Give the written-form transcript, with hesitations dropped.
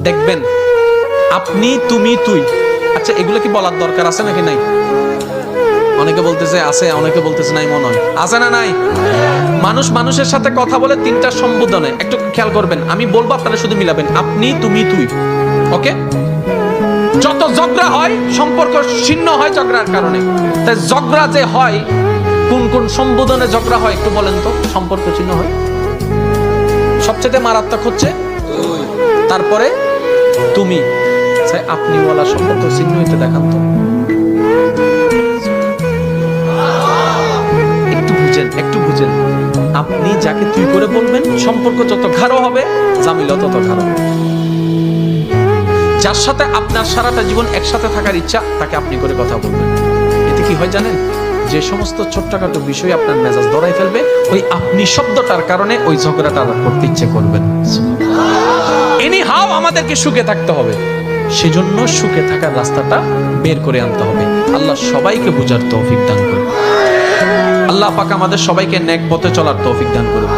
দেখবেন আপনি, তুমি, তুই, আচ্ছা এগুলো কি বলার দরকার আছে নাকি নাই? অনেকে বলতেছে আছে, অনেকে বলতেছে নাই। মনে হয় আছে না নাই? মানুষ মানুষের সাথে কথা বলে তিনটা সম্বোধনে, একটু খেয়াল করবেন। আমি বলবো, আপনারা শুধু মিলাবেন, আপনি, তুমি, তুই। ওকে? যত ঝগড়া হয়, সম্পর্ক ছিন্ন হয় ঝগড়ার কারণে। তাই ঝগড়া যে হয়, কোন কোন সম্বোধনে ঝগড়া হয় একটু বলেন তো, সম্পর্ক ছিন্ন হয়? সবচেয়ে মারাত্মক হচ্ছে তারপরে তুমি। আপনি বলা সম্পর্ক ছিন্ন হইতে দেখান তো, একটু বুঝেন। আপনি যাকে তুই করে বলবেন, সম্পর্ক যত গাঢ় হবে, জামিলা তত গাঢ়। যার সাথে আপনার সারাটা জীবন একসাথে থাকার ইচ্ছা, তাকে আপনি করে কথা বলবেন। এতে কি হয় জানেন? যে সমস্ত ছোট্টখাটো বিষয় আপনার মেজাজ ধরাই ফেলবে, ওই আপনি শব্দটার কারণে ওই ঝগড়াটা আর করতে ইচ্ছে করবেন। এনিহাউ আমাদেরকে সুখে থাকতে হবে, সেজন্য সুখে থাকার রাস্তাটা বের করে আনতে হবে। আল্লাহ সবাইকে বুঝার তৌফিক দান করুন। আল্লাহ পাক আমাদের সবাইকে নেক পথে চলার তৌফিক দান করুন।